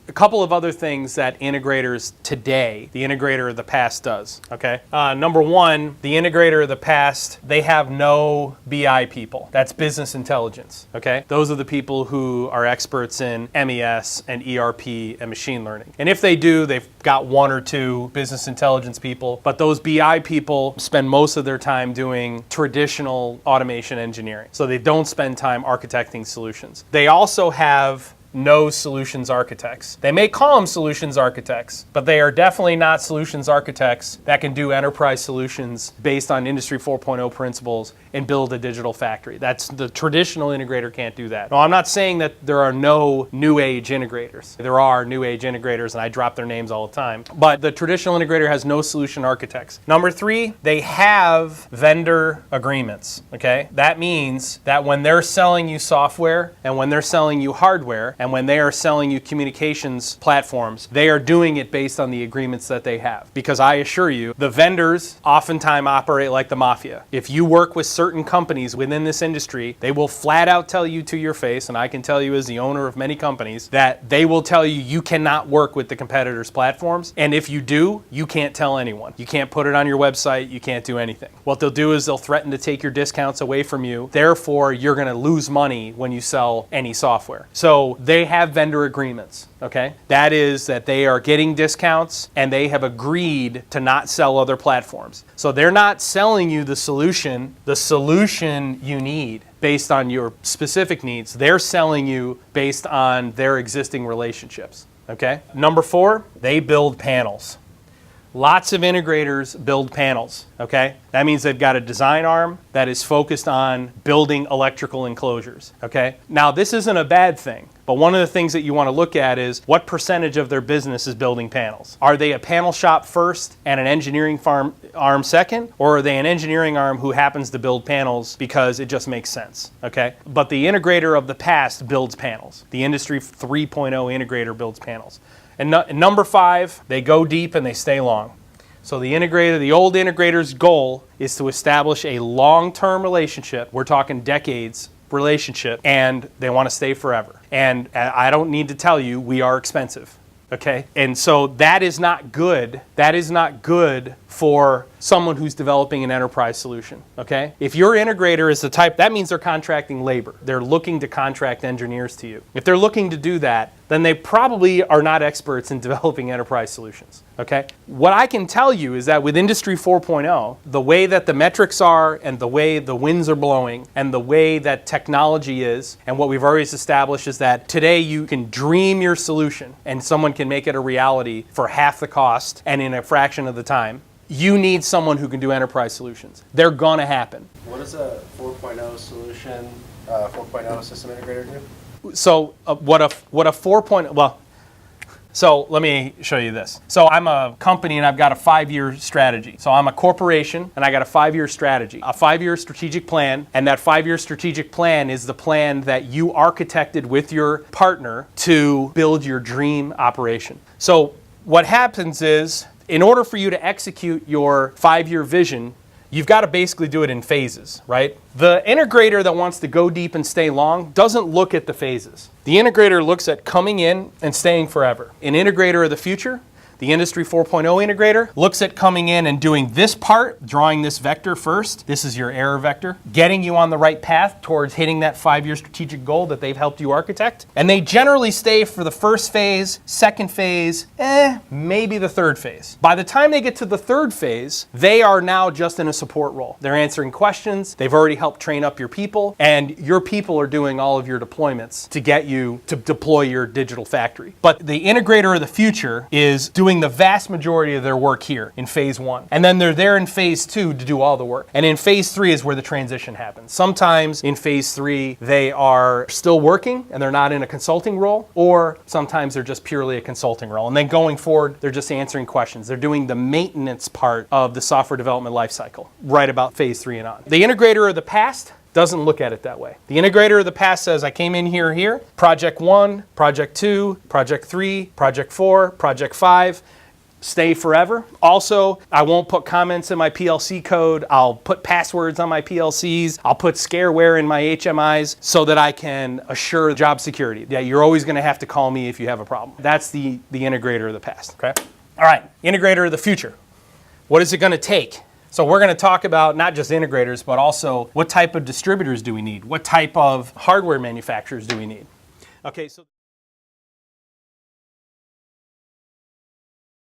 a couple of other things that integrators today, the integrator of the past does, okay? Number one, the integrator of the past, they have no BI people. That's business intelligence, okay? Those are the people who are experts in MES and ERP and machine learning. And if they do, they've got one or two business intelligence people, but those BI people spend most of their time doing traditional automation engineering. So they don't spend time architecting solutions. They also have no solutions architects. They may call them solutions architects, but they are definitely not solutions architects that can do enterprise solutions based on Industry 4.0 principles and build a digital factory. That's the traditional integrator can't do that. Now, I'm not saying that there are no new age integrators. There are new age integrators, and I drop their names all the time. But the traditional integrator has no solution architects. Number three, they have vendor agreements, okay? That means that when they're selling you software and when they're selling you hardware and when they are selling you communications platforms, they are doing it based on the agreements that they have. Because I assure you, the vendors oftentimes operate like the mafia. If you work with certain companies within this industry, they will flat out tell you to your face, and I can tell you as the owner of many companies, that they will tell you you cannot work with the competitors' platforms. And if you do, you can't tell anyone. You can't put it on your website. You can't do anything. What they'll do is they'll threaten to take your discounts away from you. Therefore, you're going to lose money when you sell any software. So they have vendor agreements, okay? That is that they are getting discounts and they have agreed to not sell other platforms. So they're not selling you the solution you need based on your specific needs. They're selling you based on their existing relationships, okay? Number four, they build panels. Lots of integrators build panels, okay? That means they've got a design arm that is focused on building electrical enclosures, okay? Now, this isn't a bad thing, but one of the things that you want to look at is what percentage of their business is building panels. Are they a panel shop first and an engineering arm second, or are they an engineering arm who happens to build panels because it just makes sense, okay? But the integrator of the past builds panels. The Industry 3.0 integrator builds panels. And number five, they go deep and they stay long. So the old integrator's goal is to establish a long-term relationship. We're talking decades relationship, and they want to stay forever. And I don't need to tell you, we are expensive. Okay? And so that is not good. That is not good for someone who's developing an enterprise solution, okay? If your integrator is the type, that means they're contracting labor. They're looking to contract engineers to you. If they're looking to do that, then they probably are not experts in developing enterprise solutions, okay? What I can tell you is that with Industry 4.0, the way that the metrics are and the way the winds are blowing and the way that technology is, and what we've already established is that today you can dream your solution and someone can make it a reality for half the cost and in a fraction of the time. You need someone who can do enterprise solutions. They're going to happen. What does a 4.0 solution, 4.0 system integrator do? So what a 4.0, well, so let me show you this. So I'm a company and I've got a 5-year strategy. So I'm a corporation and I got a 5-year strategy, a 5-year strategic plan. And that 5-year strategic plan is the plan that you architected with your partner to build your dream operation. So what happens is, in order for you to execute your 5-year vision, you've got to basically do it in phases, right? The integrator that wants to go deep and stay long doesn't look at the phases. The integrator looks at coming in and staying forever. An integrator of the future, the Industry 4.0 integrator, looks at coming in and doing this part, drawing this vector first. This is your error vector, getting you on the right path towards hitting that 5-year strategic goal that they've helped you architect. And they generally stay for the first phase, second phase, maybe the third phase. By the time they get to the third phase, they are now just in a support role. They're answering questions, they've already helped train up your people, and your people are doing all of your deployments to get you to deploy your digital factory. But the integrator of the future is doing the vast majority of their work here in phase 1. And then they're there in phase 2 to do all the work. And in phase 3 is where the transition happens. Sometimes in phase 3, they are still working and they're not in a consulting role, or sometimes they're just purely a consulting role. And then going forward, they're just answering questions. They're doing the maintenance part of the software development lifecycle, right about phase 3 and on. The integrator of the past doesn't look at it that way. The integrator of the past says, I came in here, project 1, project 2, project 3, project 4, project 5. stay forever. Also, I won't put comments in my PLC code. I'll put passwords on my PLCs. I'll put scareware in my HMIs so that I can assure job security. Yeah, you're always going to have to call me if you have a problem. That's the integrator of the past. Okay. All right, integrator of the future. What is it going to take? So we're going to talk about not just integrators, but also what type of distributors do we need? What type of hardware manufacturers do we need? Okay, so